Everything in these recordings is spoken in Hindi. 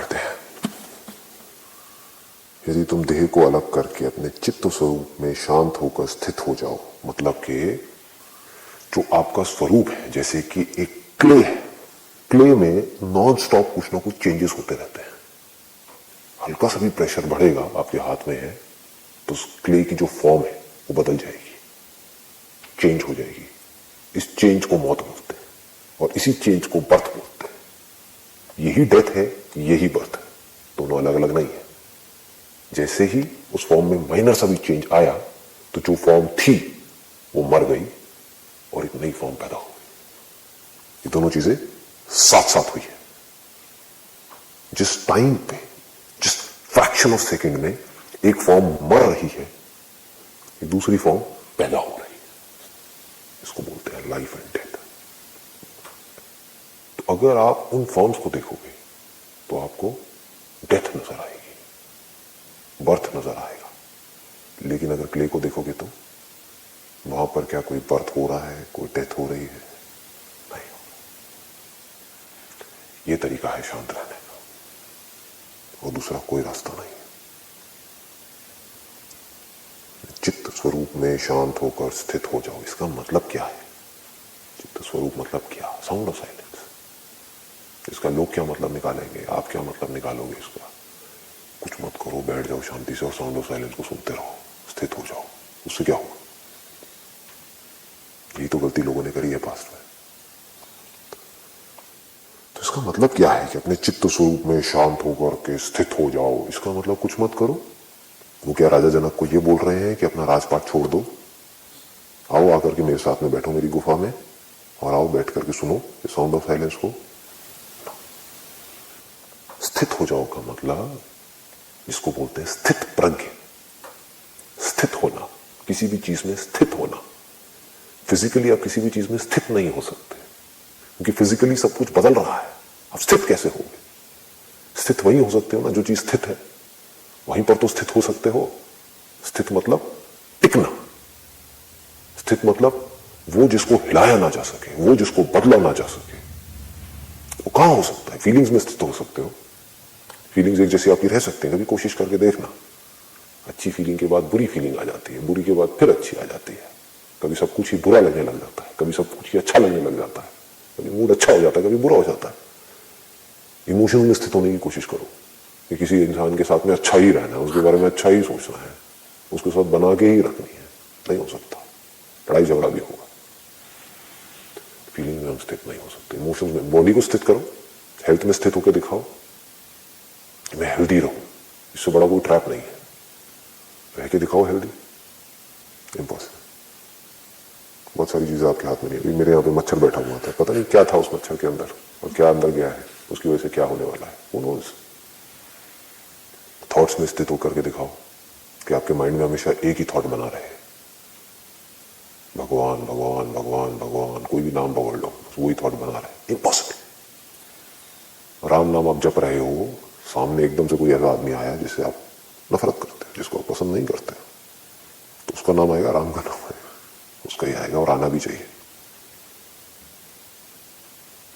बढ़ते हैं। यदि तुम देह को अलग करके अपने चित्त स्वरूप में शांत होकर स्थित हो जाओ, मतलब कि जो आपका स्वरूप है, जैसे कि एक क्ले है, क्ले में नॉन स्टॉप कुछ ना कुछ चेंजेस होते रहते हैं। हल्का सा भी प्रेशर बढ़ेगा, आपके हाथ में है, तो उस क्ले की जो फॉर्म है वो बदल जाएगी, चेंज हो जाएगी। इस चेंज को मौत बोलते हैं और इसी चेंज को बर्थ बोलते हैं। यही डेथ है, यही बर्थ है, दोनों अलग अलग नहीं है। जैसे ही उस फॉर्म में माइनर सा भी चेंज आया तो जो फॉर्म थी वो मर गई और एक नई फॉर्म पैदा हो गई। ये दोनों चीजें साथ साथ हुई है। जिस टाइम पे, जिस फ्रैक्शन ऑफ सेकंड में एक फॉर्म मर रही है, एक दूसरी फॉर्म पैदा हो रही है, इसको बोलते हैं लाइफ एंड डेथ। तो अगर आप उन फॉर्म्स को देखोगे तो आपको डेथ नजर आएगी, बर्थ नजर आएगा। लेकिन अगर क्ले को देखोगे तो वहां पर क्या कोई बर्थ हो रहा है, कोई डेथ हो रही है? नहीं। ये तरीका है शांत रहने का और दूसरा कोई रास्ता नहीं है। चित्त स्वरूप में शांत होकर स्थित हो जाओ। इसका मतलब क्या है? चित्त स्वरूप मतलब क्या? Sound of silence. इसका लोग क्या मतलब निकालेंगे, आप क्या मतलब निकालोगे इसका? कुछ मत करो, बैठ जाओ शांति से और साउंड ऑफ साइलेंस को सुनते रहो, स्थित हो जाओ। उससे क्या होगा? यही तो गलती लोगों ने करी है पास्ट में। तो इसका मतलब क्या है कि अपने चित्त स्वरूप में शांत होकर के स्थित हो जाओ? इसका मतलब कुछ मत करो। वो क्या राजा जनक को ये बोल रहे हैं कि अपना राजपाट छोड़ दो, आओ आकर के मेरे साथ में बैठो मेरी गुफा में और आओ बैठ करके सुनो साउंड ऑफ साइलेंस को? स्थित हो जाओ का मतलब, जिसको बोलते हैं स्थित प्रज्ञ, स्थित होना, किसी भी चीज में स्थित होना। फिजिकली आप किसी भी चीज में स्थित नहीं हो सकते क्योंकि फिजिकली सब कुछ बदल रहा है। आप स्थित कैसे होंगे? स्थित वही हो सकते हो ना जो चीज स्थित है, वहीं पर तो स्थित हो सकते हो। स्थित मतलब टिकना, स्थित मतलब वो जिसको हिलाया ना जा सके, वो जिसको बदला ना जा सके। वो कहां हो सकता है? फीलिंग्स में स्थित हो सकते हो। फीलिंग्स एक जैसी आपकी रह सकती है, कभी कोशिश करके देखना। अच्छी फीलिंग के बाद बुरी फीलिंग आ जाती है, बुरी के बाद फिर अच्छी आ जाती है। कभी सब कुछ ही बुरा लगने लग जाता है, कभी सब कुछ ही अच्छा लगने लग जाता है, कभी मूड अच्छा हो जाता है, कभी बुरा हो जाता है। इमोशन में स्थित होने की कोशिश करो कि किसी इंसान के साथ में अच्छा ही रहना है, उसके बारे में अच्छा ही सोचना है, उसके साथ बना के ही रखनी है। नहीं हो सकता, लड़ाई झगड़ा भी होगा। फीलिंग में हम स्थित नहीं हो सकते। इमोशंस में, बॉडी को स्थित करो, हेल्थ में स्थित होकर दिखाओ कि मैं हेल्दी रहूं। इससे बड़ा कोई ट्रैप नहीं है। रह के दिखाओ हेल्दी, इम्पॉसिबल। बहुत सारी चीजें आपके हाथ में नहीं। अभी मेरे यहाँ पे मच्छर बैठा हुआ था, पता नहीं क्या था उस मच्छर के अंदर और क्या अंदर गया है, उसकी वजह से क्या होने वाला है, who knows। थॉट्स में स्थित होकर के दिखाओ कि आपके माइंड में हमेशा एक ही थॉट बना रहे, भगवान भगवान भगवान भगवान, कोई भी नाम पकड़ लो, वही थॉट बना रहे। इम्पॉसिबल। राम नाम आप जप रहे हो, सामने एकदम से कोई ऐसा आदमी आया जिससे आप नफरत करते हैं, जिसको आप पसंद नहीं करते, तो उसका नाम आएगा, राम का नाम आएगा, उसका ही आएगा और आना भी चाहिए।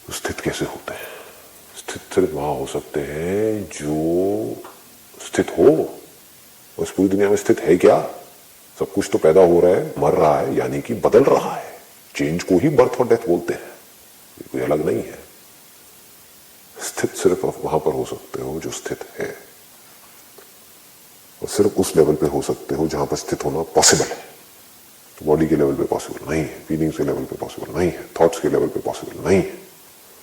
तो स्थित कैसे होते हैं? स्थित सिर्फ वहां हो सकते हैं जो स्थित हो। और इस पूरी दुनिया में स्थित है क्या? सब कुछ तो पैदा हो रहा है, मर रहा है, यानी कि बदल रहा है। चेंज को ही बर्थ और डेथ बोलते हैं, ये कोई अलग नहीं है। स्थित सिर्फ वहां पर हो सकते हो जो स्थित है, और सिर्फ उस लेवल पे हो सकते हो जहां पर स्थित होना पॉसिबल है। तो बॉडी के लेवल पे पॉसिबल नहीं है, फीलिंग्स के लेवल पे पॉसिबल नहीं है, थॉट्स के लेवल पे पॉसिबल नहीं है।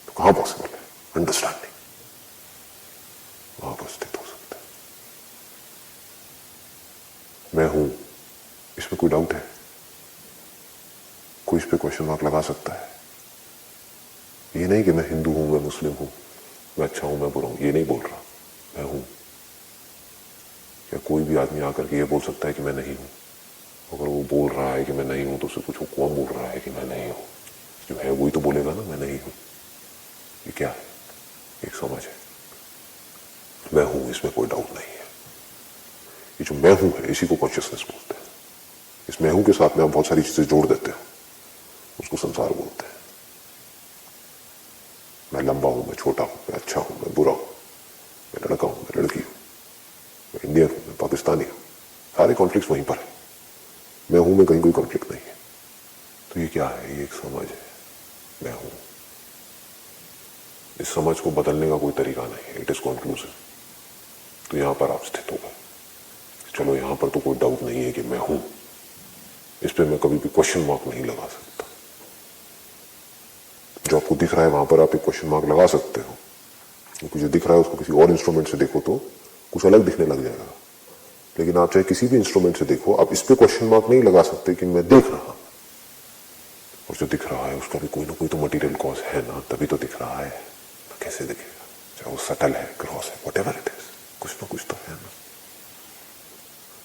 तो कहां पॉसिबल है? अंडरस्टैंडिंग, वहां पर स्थित हो सकता है। मैं हूं, इसमें कोई डाउट है? कोई इस पे क्वेश्चन मार्क लगा सकता है? ये नहीं कि मैं हिंदू हूं, मैं मुस्लिम हूं, मैं अच्छा हूं, मैं बुरा हूं, ये नहीं बोल रहा। मैं हूं। क्या कोई भी आदमी आकर के ये बोल सकता है कि मैं नहीं हूं? अगर वो बोल रहा है कि मैं नहीं हूं तो उससे पूछो कौन बोल रहा है कि मैं नहीं हूं? जो है वही तो बोलेगा ना मैं नहीं हूं। ये क्या है? एक समझ है, मैं हूं, इसमें कोई डाउट नहीं है। ये जो मैं हूं है, इसी को कॉन्शियसनेस बोलते हैं। इस मैं हूं के साथ में आप बहुत सारी चीजें जोड़ देते हो, उसको संसार बोलते हैं। मैं लंबा हूं, मैं छोटा हूं, मैं अच्छा हूं, मैं बुरा हूं, मैं समझता नहीं हूं, सारे कॉन्फ्लिक्ट वहीं पर है, मैं हूं में कहीं कोई कॉन्फ्लिक्ट नहीं है। तो ये क्या है? ये एक समझ है, मैं हूं। इस समझ को बदलने का कोई तरीका नहीं है, इट इज कॉन्क्लूसिव। तो यहां पर आप स्थित हो गए, चलो यहां पर तो कोई डाउट नहीं है कि मैं हूं, इस पर मैं कभी भी क्वेश्चन मार्क नहीं लगा सकता। जो आपको दिख रहा है वहां पर आप एक क्वेश्चन मार्क लगा सकते हो, क्योंकि जो दिख रहा है उसको किसी और इंस्ट्रूमेंट से देखो तो कुछ अलग दिखने लग जाएगा। लेकिन आप चाहे किसी भी इंस्ट्रूमेंट से देखो, आप इस पे क्वेश्चन मार्क नहीं लगा सकते कि मैं देख रहा हूं, और जो दिख रहा है उसका भी कोई ना कोई तो मटेरियल कॉज है ना, तभी तो दिख रहा है। तो कैसे दिखेगा? चाहे वो सटल है, क्रॉस है, व्हाटएवर इट इज, कुछ ना कुछ तो है ना।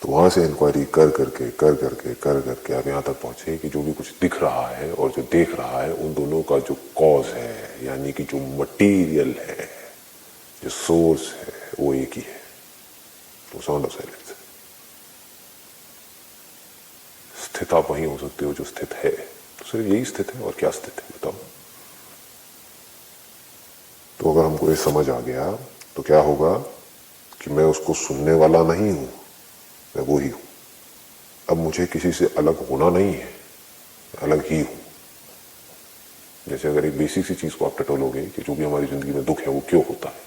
तो वहां से इंक्वायरी कर करके आप यहां तक पहुंचे कि जो भी कुछ दिख रहा है और जो देख रहा है, उन दोनों का जो कॉज है, यानी कि जो मटेरियल है, जो सोर्स है, वो एक ही है, तो साउंड ऑफ साइलेंस है। स्थित आप वहीं हो सकते हो जो स्थित है, तो सिर्फ यही स्थित है, और क्या स्थित है बताओ? तो अगर हमको ये समझ आ गया तो क्या होगा कि मैं उसको सुनने वाला नहीं हूं, मैं वो ही हूं। अब मुझे किसी से अलग होना नहीं है, अलग ही हूं। जैसे अगर एक बेसिक सी चीज को आप टटोलोगे कि जो भी हमारी जिंदगी में दुख है वो क्यों होता है,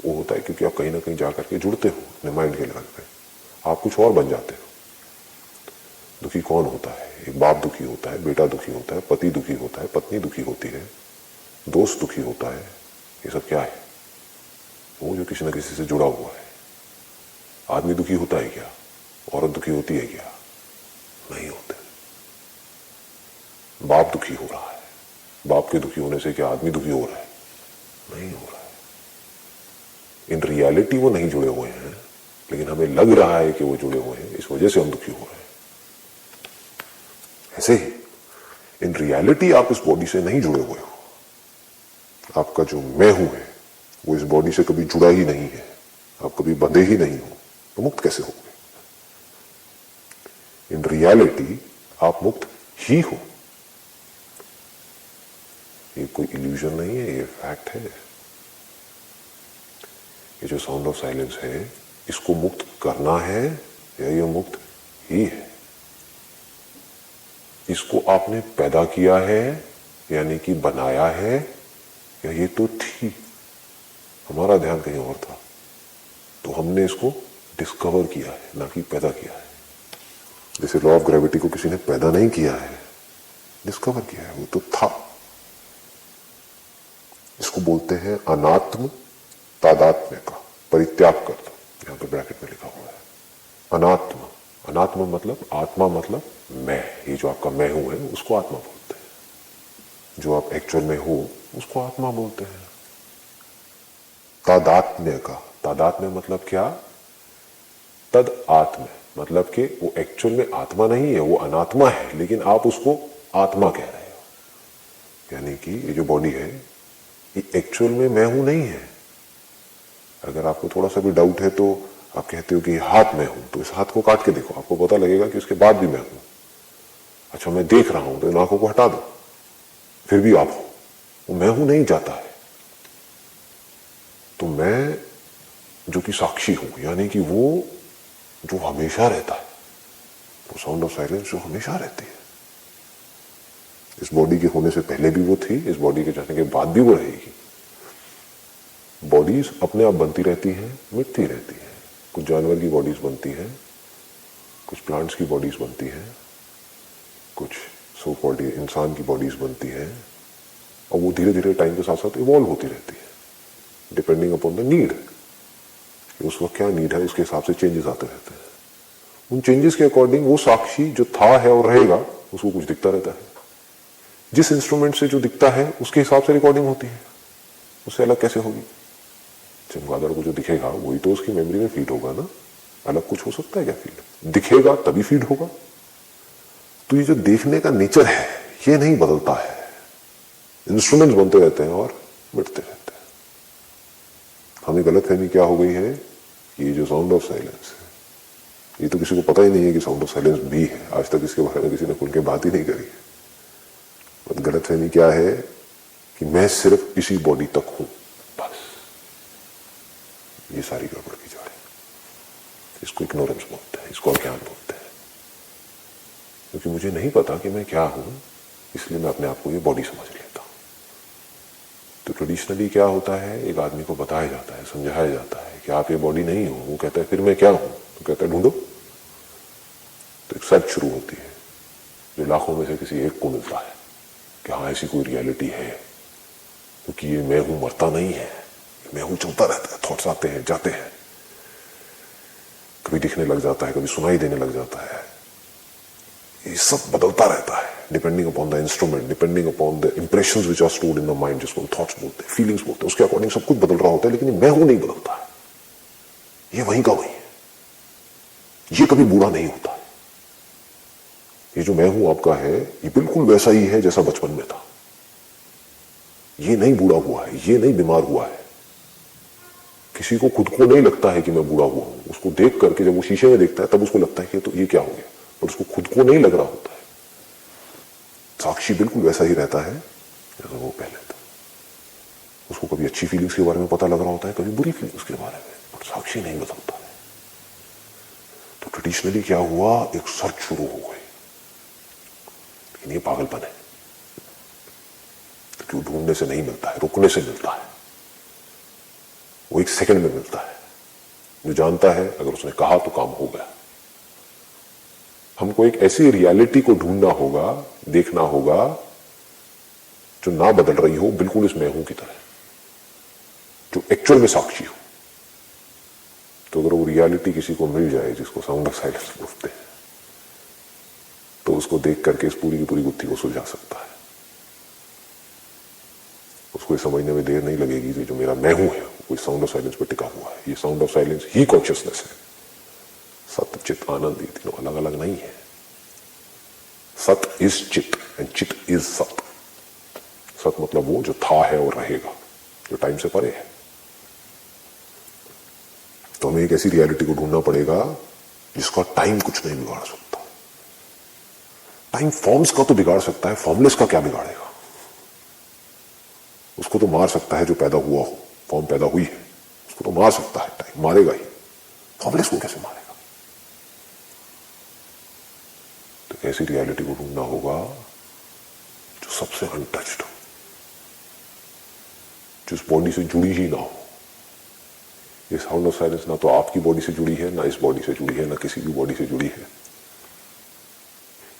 वो होता है क्योंकि आप कहीं ना कहीं जाकर के जुड़ते हो अपने माइंड के लेवल पे, आप कुछ और बन जाते हो। दुखी कौन होता है? एक बाप दुखी होता है, बेटा दुखी होता है, पति दुखी होता है, पत्नी दुखी होती है, दोस्त दुखी होता है। ये सब क्या है? वो जो किसी न किसी से जुड़ा हुआ है। आदमी दुखी होता है क्या? औरत दुखी होती है क्या? नहीं होते। बाप दुखी हो रहा है, बाप के दुखी होने से क्या आदमी दुखी हो रहा है? नहीं हो रहा है। इन रियलिटी वो नहीं जुड़े हुए हैं, लेकिन हमें लग रहा है कि वो जुड़े हुए हैं, इस वजह से हम दुखी हो रहे हैं। ऐसे ही इन रियलिटी आप इस बॉडी से नहीं जुड़े हुए हो। आपका जो मैं हूं है वो इस बॉडी से कभी जुड़ा ही नहीं है, आप कभी बंधे ही नहीं हो, तो मुक्त कैसे होगे? इन रियलिटी आप मुक्त ही हो। ये कोई इल्यूजन नहीं है, ये फैक्ट है। ये जो साउंड ऑफ साइलेंस है, इसको मुक्त करना है या ये मुक्त ही है? इसको आपने पैदा किया है, यानी कि बनाया है, या ये तो थी, हमारा ध्यान कहीं और था, तो हमने इसको डिस्कवर किया है, ना कि पैदा किया है। जैसे लॉ ऑफ ग्रेविटी को किसी ने पैदा नहीं किया है, डिस्कवर किया है, वो तो था। इसको बोलते हैं अनात्म तादात्म्य का परित्याग कर दो, यहां पर ब्रैकेट में लिखा हुआ है अनात्म। अनात्म मतलब आत्मा, मतलब मैं। ये जो आपका मैं हूं है उसको आत्मा बोलते हैं, जो आप एक्चुअल में हो उसको आत्मा बोलते हैं। तादात्म्य का, तादात्म्य मतलब क्या? तद आत्म, मतलब कि वो एक्चुअल में आत्मा नहीं है, वो अनात्मा है, लेकिन आप उसको आत्मा कह रहे हो। यानी कि ये जो बॉडी है ये एक्चुअल में मैं हूं नहीं है। अगर आपको थोड़ा सा भी डाउट है तो आप कहते हो कि हाथ में हूं, तो इस हाथ को काट के देखो, आपको पता लगेगा कि उसके बाद भी मैं हूं। अच्छा, मैं देख रहा हूं, तो इन आंखों को हटा दो, फिर भी आप हो। वो मैं हूं नहीं जाता है। तो मैं जो कि साक्षी हूं, यानी कि वो जो हमेशा रहता है, वो साउंड ऑफ साइलेंस जो हमेशा रहती है। इस बॉडी के होने से पहले भी वो थी, इस बॉडी के जाने के बाद भी वो रहेगी। बॉडीज अपने आप बनती रहती हैं, मिटती रहती हैं। कुछ जानवर की बॉडीज बनती हैं, कुछ प्लांट्स की बॉडीज बनती हैं, कुछ सो बॉडी इंसान की बॉडीज बनती हैं, और वो धीरे धीरे टाइम के साथ साथ इवॉल्व होती रहती है, डिपेंडिंग अपॉन द नीड। उस वक्त क्या नीड है, उसके हिसाब से चेंजेस आते रहते हैं। उन चेंजेस के अकॉर्डिंग वो साक्षी जो था, है और रहेगा, उसको कुछ दिखता रहता है। जिस इंस्ट्रूमेंट से जो दिखता है उसके हिसाब से रिकॉर्डिंग होती है, उससे अलग कैसे होगी? चमगादड़ को जो दिखेगा वही तो उसकी मेमोरी में फीड होगा ना, अलग कुछ हो सकता है क्या फीड? दिखेगा तभी फीड होगा। तो ये जो देखने का नेचर है ये नहीं बदलता है। इंस्ट्रूमेंट्स बनते रहते हैं और मिटते रहते हैं। हमें गलतफहमी क्या हो गई है कि ये जो साउंड ऑफ साइलेंस है, ये तो किसी को पता ही नहीं है कि साउंड ऑफ साइलेंस भी है। आज तक इसके बारे में किसी ने खुल के बात ही नहीं करी है। गलतफहमी क्या है कि मैं सिर्फ इसी बॉडी तक हूं, बस। ये सारी गड़बड़ की जड़ है। इसको इग्नोरेंस बोलते हैं, इसको अज्ञान बोलते हैं। क्योंकि मुझे नहीं पता कि मैं क्या हूं, इसलिए मैं अपने आप को ये बॉडी समझ लेता हूं। तो ट्रेडिशनली क्या होता है, एक आदमी को बताया जाता है, समझाया जाता है कि आप ये बॉडी नहीं हो। वो कहता है फिर मैं क्या हूं? तो कहता है ढूंढो। तो एक सर्च शुरू होती है जो लाखों में से किसी एक को मिलता है कि हाँ ऐसी कोई रियलिटी है। क्योंकि ये मैं हूं मरता नहीं है, मैं हूं चलता रहता है, थॉट्स आते हैं जाते हैं, कभी दिखने लग जाता है, कभी सुनाई देने लग जाता है। ये सब बदलता रहता है depending upon the instrument, depending upon the impressions which are stored in the mind, जिसको थॉट्स बोलते हैं, फीलिंग्स बोलते हैं। उसके अकॉर्डिंग सब कुछ बदल रहा होता है, लेकिन मैं हूं नहीं बदलता है। ये वहीं का वहीं है, ये कभी बूढ़ा नहीं होता है। ये जो मैं हूं आपका है, ये बिल्कुल वैसा ही है जैसा बचपन में था। ये नहीं बूढ़ा हुआ है, ये नहीं बीमार हुआ है। किसी को खुद को नहीं लगता है कि मैं बूढ़ा हुआ हूं। उसको देख करके जब वो शीशे में देखता है तब उसको लगता है कि तो ये क्या हो गया, पर उसको खुद को नहीं लग रहा होता है। साक्षी बिल्कुल वैसा ही रहता है जैसा वो पहले था। उसको कभी अच्छी फीलिंग्स के बारे में पता लग रहा होता है, कभी बुरी फीलिंग्स के बारे में, पर साक्षी नहीं बदलता है। तो ट्रेडिशनली क्या हुआ, एक सर्च शुरू हो गई। लेकिन ये पागलपन है, क्यों? ढूंढने से नहीं मिलता है, रुकने से मिलता है। वो एक सेकंड में मिलता है। जो जानता है अगर उसने कहा तो काम हो गया। हमको एक ऐसी रियलिटी को ढूंढना होगा, देखना होगा जो ना बदल रही हो, बिल्कुल इस मैं हूं की तरह, जो एक्चुअल में साक्षी हो। तो अगर वो रियलिटी किसी को मिल जाए, जिसको साउंड ऑफ साइलेंस बोलते हैं, तो उसको देख करके इस पूरी की पूरी गुत्थी को सुलझा सकता है। उसको समझने में देर नहीं लगेगी कि जो मेरा मैं हूं है कोई साउंड ऑफ साइलेंस पर टिका हुआ है। ये sound of silence he consciousness है। सत्य चित आनंद, ये तीनों अलग अलग नहीं है। सत इज चित एंड चित इज सत। सत मतलब वो जो था है और रहेगा, जो टाइम से परे है। तो हमें एक ऐसी रियलिटी को ढूंढना पड़ेगा जिसका टाइम कुछ नहीं बिगाड़ सकता। टाइम फॉर्म्स का तो बिगाड़ सकता है, फॉर्मलेस का क्या बिगाड़ेगा? उसको तो मार सकता है जो पैदा हुआ हो। फॉर्म पैदा हुई है, उसको तो मार सकता है, टाइम मारेगा ही। फॉर्मलेस को कैसे मारेगा? तो ऐसी रियलिटी को ढूंढना होगा जो सबसे अनटच्ड हो, जो इस बॉडी से जुड़ी ही ना हो। ये साउंड ऑफ साइलेंस ना तो आपकी बॉडी से जुड़ी है, ना इस बॉडी से जुड़ी है, ना किसी भी बॉडी से जुड़ी है।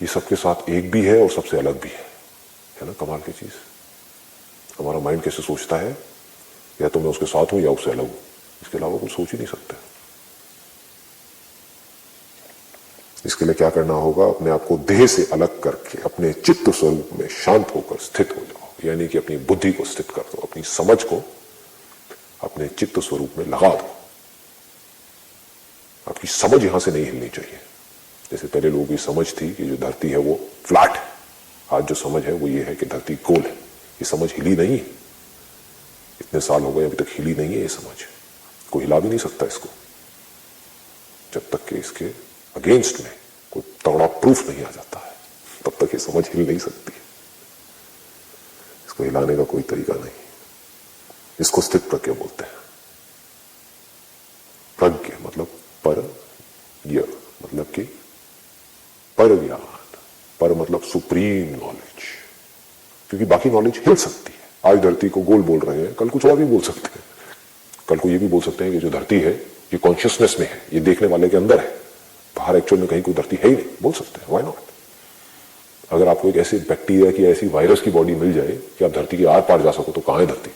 ये सबके साथ एक भी है और सबसे अलग भी है ना? कमाल की चीज। हमारा माइंड कैसे सोचता है, या तो मैं उसके साथ हूं या उससे अलग हूं, इसके अलावा कुछ सोच ही नहीं सकते। इसके लिए क्या करना होगा, अपने आप को देह से अलग करके अपने चित्त स्वरूप में शांत होकर स्थित हो जाओ। यानी कि अपनी बुद्धि को स्थित कर दो, अपनी समझ को अपने चित्त स्वरूप में लगा दो। आपकी समझ यहां से नहीं हिलनी चाहिए। जैसे पहले लोगों की समझ थी कि जो धरती है वो फ्लैट है, आज जो समझ है वो ये है कि धरती गोल है। ये समझ हिली नहीं है, इतने साल हो गए अभी तक हिली नहीं है। ये समझ कोई हिला भी नहीं सकता इसको, जब तक कि इसके अगेंस्ट में कोई तगड़ा प्रूफ नहीं आ जाता है, तब तक ये समझ हिल नहीं सकती। इसको हिलाने का कोई तरीका नहीं। इसको स्थित प्रज्ञा बोलते हैं। प्रज्ञा मतलब पर, ज्ञ मतलब कि पर ज्ञान, पर मतलब सुप्रीम नॉलेज। क्योंकि बाकी नॉलेज हिल सकती है। आज धरती को गोल बोल रहे हैं, कल कुछ और भी बोल सकते हैं। कल को ये भी बोल सकते हैं कि जो धरती है ये कॉन्शियसनेस में है, ये देखने वाले के अंदर है, बाहर एक्चुअल में कहीं कोई धरती है ही नहीं। बोल सकते हैं, व्हाई नॉट? अगर आपको एक ऐसी बैक्टीरिया की, ऐसी वायरस की बॉडी मिल जाए कि आप धरती के आर पार जा सको, तो कहां है धरती?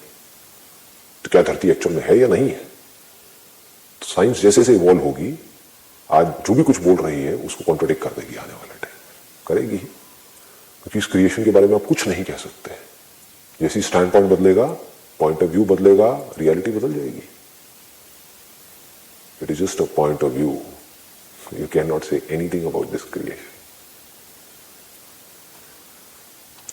तो क्या धरती एक्चुअल में है या नहीं है? तो साइंस जैसे से इवॉल्व होगी, आज जो भी कुछ बोल रही है उसको कॉन्ट्रोडिक्ट कर देगी आने वाले टाइम, करेगी। क्योंकि इस क्रिएशन के बारे में आप कुछ नहीं कह सकते। जैसी स्टैंड पॉइंट बदलेगा, पॉइंट ऑफ व्यू बदलेगा, रियलिटी बदल जाएगी। It is just a point of view. You can not say anything about this creation.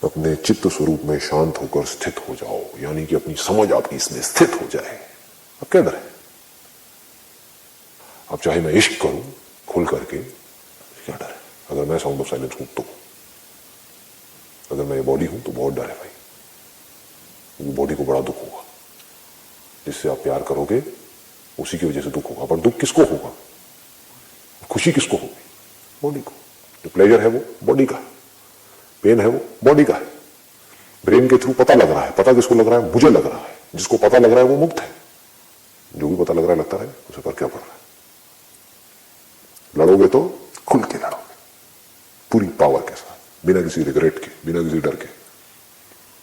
अपने चित्त स्वरूप में शांत होकर स्थित हो जाओ, यानी कि अपनी समझ आपकी इसमें स्थित हो जाए। अब क्या डर है? अब चाहे मैं इश्क करूं खुल करके, क्या डर है? अगर मैं साउंड ऑफ साइलेंस हूं तो, अगर मैं ये बॉडी हूं तो बहुत डर है भाई। बॉडी को बड़ा दुख होगा। जिससे आप प्यार करोगे उसी की वजह से दुख होगा। पर दुख किसको होगा? खुशी किसको होगी? बॉडी को। जो प्लेजर है वो बॉडी का है, पेन है वो बॉडी का है। ब्रेन के थ्रू पता लग रहा है। पता किसको लग रहा है? मुझे लग रहा है। जिसको पता लग रहा है वो मुक्त है। जो भी पता लग रहा है लगता है उसे पर क्या पड़ रहा है। लड़ोगे तो खुल के लड़ोगे, पूरी पावर के साथ, बिना किसी रिग्रेट के, बिना किसी डर के।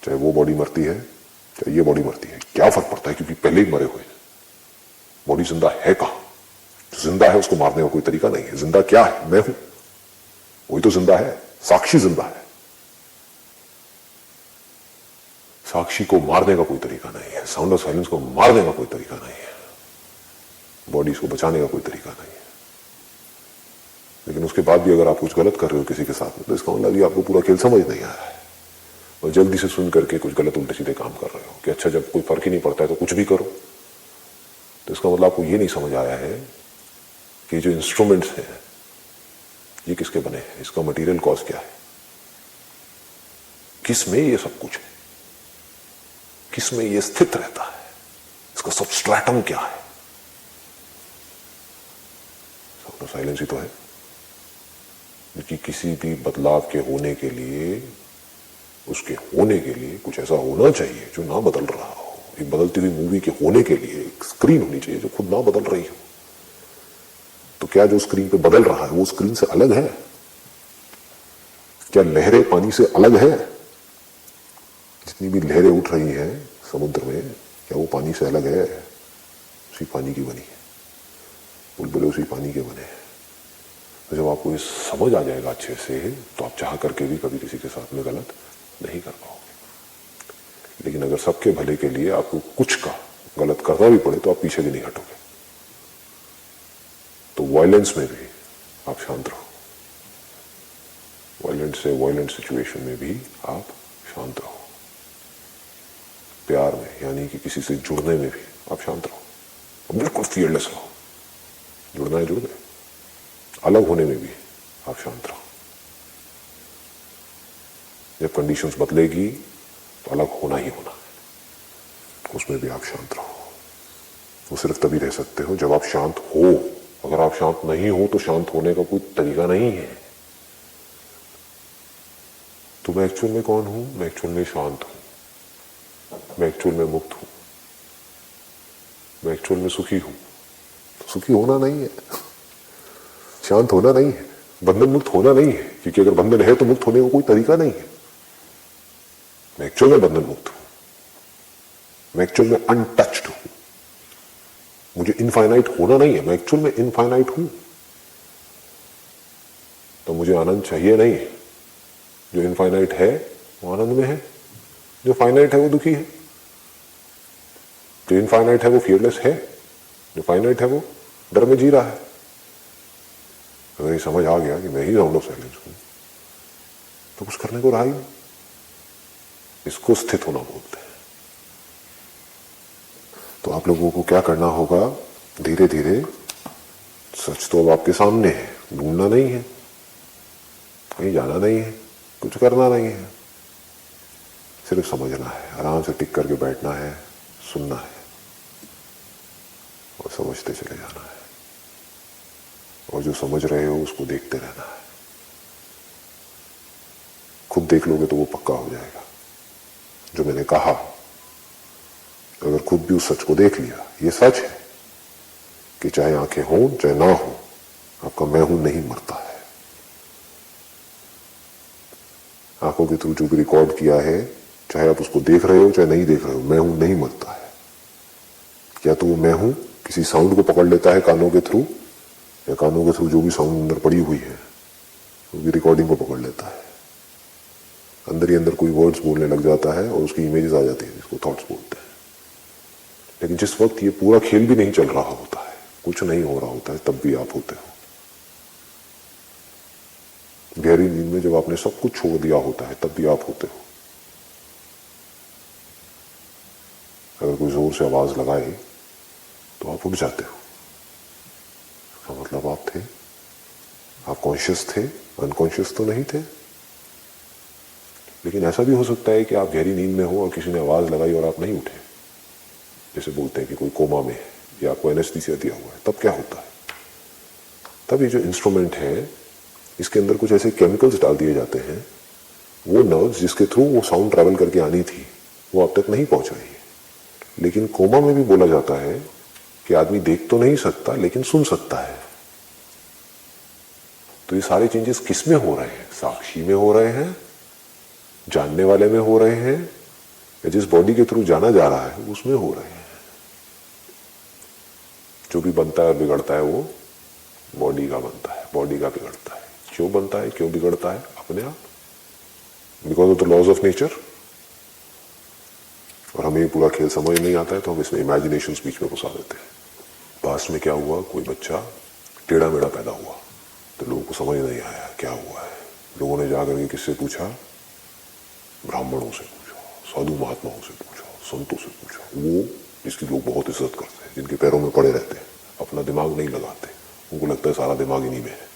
चाहे वो बॉडी मरती है, चाहे ये बॉडी मरती है, क्या फर्क पड़ता है? क्योंकि पहले ही मरे हुए हैं। बॉडी जिंदा है कहां? जो जिंदा है उसको मारने का कोई तरीका नहीं है। जिंदा क्या है? मैं हूं, वही तो जिंदा है। साक्षी जिंदा है। साक्षी को मारने का कोई तरीका नहीं है। साउंड ऑफ साइलेंस को मारने का कोई तरीका नहीं है। बॉडी को बचाने का कोई तरीका नहीं है। लेकिन उसके बाद भी अगर आप कुछ गलत कर रहे हो किसी के साथ में, तो इसका मतलब ये आपको पूरा खेल समझ नहीं आया है और जल्दी से सुन करके कुछ गलत उल्टे सीधे काम कर रहे हो कि अच्छा जब कोई फर्क ही नहीं पड़ता है तो कुछ भी करो। तो इसका मतलब आपको ये नहीं समझ आया है कि जो इंस्ट्रूमेंट्स हैं ये किसके बने हैं, इसका मटेरियल कॉज क्या है, किस में ये सब कुछ है, किस में ये स्थित रहता है, इसका सबस्ट्रेटम क्या है। साइलेंस ही तो है। क्योंकि किसी भी बदलाव के होने के लिए, उसके होने के लिए कुछ ऐसा होना चाहिए जो ना बदल रहा हो। एक बदलती हुई मूवी के होने के लिए एक स्क्रीन होनी चाहिए जो खुद ना बदल रही हो। तो क्या जो स्क्रीन पे बदल रहा है वो स्क्रीन से अलग है? क्या लहरें पानी से अलग है? जितनी भी लहरें उठ रही हैं समुद्र में, क्या वो पानी से अलग है? उसी पानी की बनी है। बुलबुले उसी पानी के बने हैं। तो जब आपको ये समझ आ जाएगा अच्छे से, तो आप चाह करके भी कभी किसी के साथ में गलत नहीं कर पाओगे। लेकिन अगर सबके भले के लिए आपको कुछ का गलत करना भी पड़े तो आप पीछे भी नहीं हटोगे। तो वायलेंस में भी आप शांत रहो। वायलेंट से वायलेंट सिचुएशन में भी आप शांत रहो। प्यार में यानी कि किसी से जुड़ने में भी आप शांत रहो। बिल्कुल फियरलेस रहो। जुड़ना है जुड़ गए। अलग होने में भी आप शांत रहो। जब कंडीशंस बदलेगी तो अलग होना ही होना है, उसमें भी आप शांत रहो। वो सिर्फ तभी रह सकते हो जब आप शांत हो। अगर आप शांत नहीं हो तो शांत होने का कोई तरीका नहीं है। तो मैं एक्चुअल में कौन हूं? मैं एक्चुअल में शांत हूं। मैं एक्चुअल में मुक्त हूं। मैं एक्चुअल में सुखी हूं। तो सुखी होना नहीं है, शांत होना नहीं है, बंधन मुक्त होना नहीं है। क्योंकि अगर बंधन है तो मुक्त होने का कोई तरीका नहीं है। मैं एक्चुअल में बंधन मुक्त हूं। मैं एक्चुअल में अनटच्ड हूं। मुझे इनफाइनाइट होना नहीं है। मैं एक्चुअल में इनफाइनाइट हूं। तो मुझे आनंद चाहिए नहीं है। जो इनफाइनाइट है वो आनंद में है। जो फाइनाइट है वो दुखी है। जो इनफाइनाइट है वो फियरलेस है। जो फाइनाइट है वो डर में जी रहा है। अगर ये समझ आ गया कि मैं ही साउंड ऑफ साइलेंस हूं तो कुछ करने को रहा ही नहीं। इसको स्थित होना बोलते हैं। तो आप लोगों को क्या करना होगा? धीरे धीरे, सच तो अब आपके सामने है, ढूंढना नहीं है, कहीं जाना नहीं है, कुछ करना नहीं है, सिर्फ समझना है। आराम से टिक करके बैठना है, सुनना है और समझते चले जाना है। और जो समझ रहे हो उसको देखते रहना है। खुद देख लोगे तो वो पक्का हो जाएगा। जो मैंने कहा, अगर खुद भी उस सच को देख लिया, ये सच है कि चाहे आंखें हो चाहे ना हो, आपका मैं हूं नहीं मरता है। आंखों के थ्रू जो भी रिकॉर्ड किया है, चाहे आप उसको देख रहे हो चाहे नहीं देख रहे हो, मैं हूं नहीं मरता है। क्या तो वो मैं हूं किसी साउंड को पकड़ लेता है कानों के थ्रू, या कानों के थ्रू जो भी साउंड अंदर पड़ी हुई है वो भी रिकॉर्डिंग को पकड़ लेता है। अंदर ही अंदर कोई वर्ड्स बोलने लग जाता है और उसकी इमेजेस आ जाती है, जिसको थॉट्स बोलते हैं। लेकिन जिस वक्त ये पूरा खेल भी नहीं चल रहा होता है, कुछ नहीं हो रहा होता है, तब भी आप होते हो। गहरी नींद में जब आपने सब कुछ छोड़ दिया होता है, तब भी आप होते हो। अगर कोई जोर से आवाज लगाए तो आप उठ जाते हो। इसका मतलब आप थे, आप कॉन्शियस थे, अनकॉन्शियस तो नहीं थे। लेकिन ऐसा भी हो सकता है कि आप गहरी नींद में हो और किसी ने आवाज लगाई और आप नहीं उठे। जैसे बोलते हैं कि कोई कोमा में है या आपको एनेस्थीसिया दिया हुआ है, तब क्या होता है? तब ये जो इंस्ट्रूमेंट है इसके अंदर कुछ ऐसे केमिकल्स डाल दिए जाते हैं, वो नर्व्स जिसके थ्रू वो साउंड ट्रैवल करके आनी थी वो अब तक नहीं पहुंच रही है। लेकिन कोमा में भी बोला जाता है कि आदमी देख तो नहीं सकता लेकिन सुन सकता है। तो ये सारे चेंजेस किस में हो रहे हैं? साक्षी में हो रहे हैं, जानने वाले में हो रहे हैं, या जिस बॉडी के थ्रू जाना जा रहा है उसमें हो रहे हैं। जो भी बनता है और बिगड़ता है वो बॉडी का बनता है, बॉडी का बिगड़ता है। क्यों बनता है, क्यों बिगड़ता है? अपने आप, because of the laws of nature. और हमें पूरा खेल समझ नहीं आता है तो हम इसमें इमेजिनेशन बीच में घुसा देते हैं। पास्ट में क्या हुआ, कोई बच्चा टेढ़ा मेढ़ा पैदा हुआ तो लोगों को समझ नहीं आया क्या हुआ है। लोगों ने जाकर के किससे पूछा? ब्राह्मणों से पूछा, साधु महात्माओं से पूछा, संतों से पूछा, वो जिसकी लोग बहुत इज्जत करते हैं, जिनके पैरों में पड़े रहते हैं, अपना दिमाग नहीं लगाते, उनको लगता है सारा दिमाग इन्हीं में है।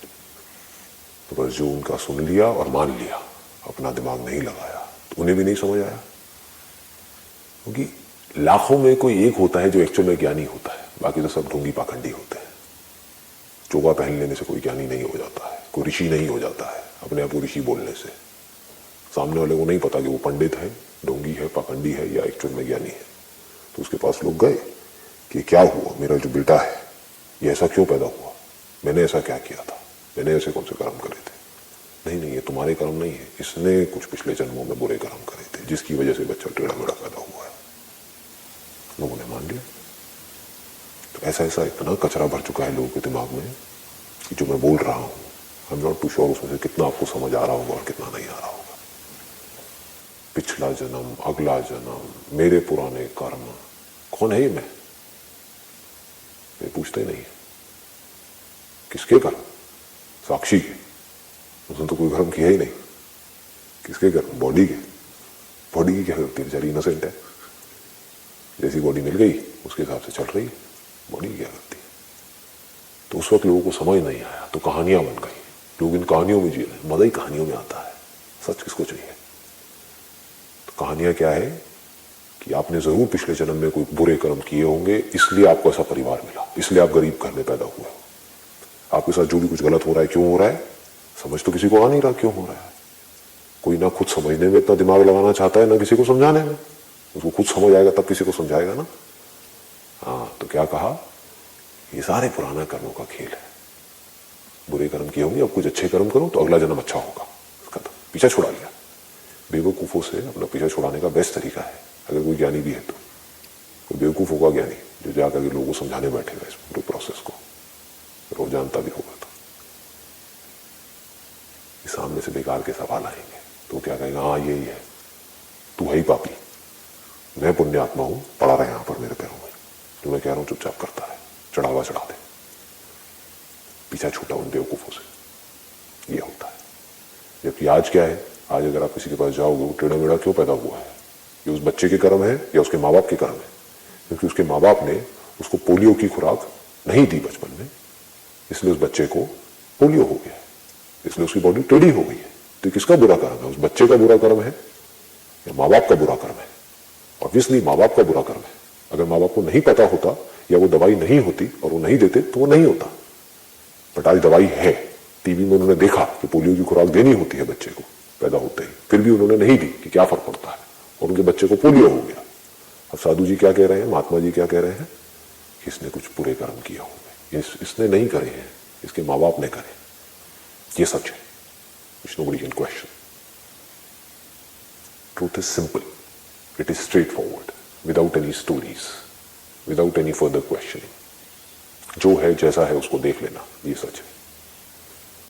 तो बस जो उनका सुन लिया और मान लिया, अपना दिमाग नहीं लगाया, तो उन्हें भी नहीं समझ आया। क्योंकि लाखों में कोई एक होता है जो एक्चुअल में ज्ञानी होता है, बाकी तो सब ढोंगी पाखंडी होते हैं। चोगा पहन लेने से कोई ज्ञानी नहीं हो जाता है, कोई ऋषि नहीं हो जाता है अपने आप को ऋषि बोलने से। सामने वाले को नहीं पता कि वो पंडित है, ढोंगी है, पाखंडी है या एक्चुअल में ज्ञानी है। तो उसके पास लोग गए कि क्या हुआ, मेरा जो बेटा है ये ऐसा क्यों पैदा हुआ, मैंने ऐसा क्या किया था, मैंने ऐसे कौन से कर्म करे थे? नहीं नहीं, ये तुम्हारे कर्म नहीं है, इसने कुछ पिछले जन्मों में बुरे कर्म करे थे जिसकी वजह से बच्चा टेढ़ा मेढ़ा पैदा हुआ है। लोगों ने मान लिया। तो ऐसा ऐसा इतना कचरा भर चुका है लोगों के दिमाग में कि जो मैं बोल रहा हूं, I am not too sure उसमें से कितना आपको समझ आ रहा होगा और कितना नहीं आ रहा होगा। पिछला जन्म, अगला जन्म, मेरे पुराने कर्म, कौन है ये मैं? पूछते ही नहीं है। किसके कर्म? साक्षी के, उसने तो कोई कर्म किया ही नहीं। किसके कर्म? बॉडी के। बॉडी की क्या करती है? बेचारी इनोसेंट है, जैसी बॉडी मिल गई उसके हिसाब से चल रही है। बॉडी क्या करती है? तो उस वक्त लोगों को समझ नहीं आया तो कहानियां बन गई। लोग इन कहानियों में जी रहे हैं, मजा ही कहानियों में आता है। सच किसको चाहिए? तो कहानियां क्या है कि आपने जरूर पिछले जन्म में कोई बुरे कर्म किए होंगे, इसलिए आपको ऐसा परिवार मिला, इसलिए आप गरीब घर में पैदा हुए हो। आपके साथ जो भी कुछ गलत हो रहा है, क्यों हो रहा है समझ तो किसी को आ नहीं रहा क्यों हो रहा है। कोई ना खुद समझने में इतना दिमाग लगाना चाहता है ना किसी को समझाने में। उसको खुद समझ आएगा तब किसी को समझाएगा ना। हाँ, तो क्या कहा? ये सारे पुराना कर्मों का खेल है। बुरे कर्म किए होंगे, अब कुछ अच्छे कर्म करो तो अगला जन्म अच्छा होगा। खत्म, पीछा छुड़ा लिया। बेवकूफों से अपना पीछा छुड़ाने का बेस्ट तरीका है, अगर कोई ज्ञानी भी है तो। कोई बेवकूफ होगा ज्ञानी जो जाकर के लोगों को समझाने बैठेगा इस पूरे प्रोसेस को, और वो जानता भी होगा तो सामने से बेकार के सवाल आएंगे तो क्या कहेगा? हाँ यही है, तू है ही पापी, मैं पुण्य आत्मा हूं, पड़ा रहे यहां पर मेरे पैरों में, जो मैं कह रहा हूं चुपचाप करता है, चढ़ावा चढ़ा दे। पीछा छूटा उन बेवकूफों से, ये होता है। जबकि आज क्या है? आज अगर आप किसी के पास जाओगे, वो टेढ़ा मेढ़ा क्यों पैदा हुआ है? ये उस बच्चे के कर्म है या उसके माँ बाप के कर्म है? क्योंकि उसके माँ बाप ने उसको पोलियो की खुराक नहीं दी बचपन में, इसलिए उस बच्चे को पोलियो हो गया है, इसलिए उसकी बॉडी टेढ़ी हो गई है। तो किसका बुरा कर्म है? उस बच्चे का बुरा कर्म है या माँ बाप का बुरा कर्म है? ऑब्वियसली माँ बाप का बुरा कर्म है। अगर माँ बाप को नहीं पता होता या वो दवाई नहीं होती और वो नहीं देते तो वो नहीं होता। बट आज दवाई है, टीवी में उन्होंने देखा कि पोलियो की खुराक देनी होती है बच्चे को पैदा होते ही, फिर भी उन्होंने नहीं दी कि क्या फर्क पड़ता है, और उनके बच्चे को पोलियो हो गया। अब साधु जी क्या कह रहे हैं, महात्मा जी क्या कह रहे हैं कि इसने कुछ बुरे कर्म किए होंगे, इसने नहीं करे हैं, इसके माँ बाप ने करे। ये सच है, which nobody can question. Truth is simple. It is straightforward, without any stories, without any further questioning. जो है जैसा है उसको देख लेना, ये सच है।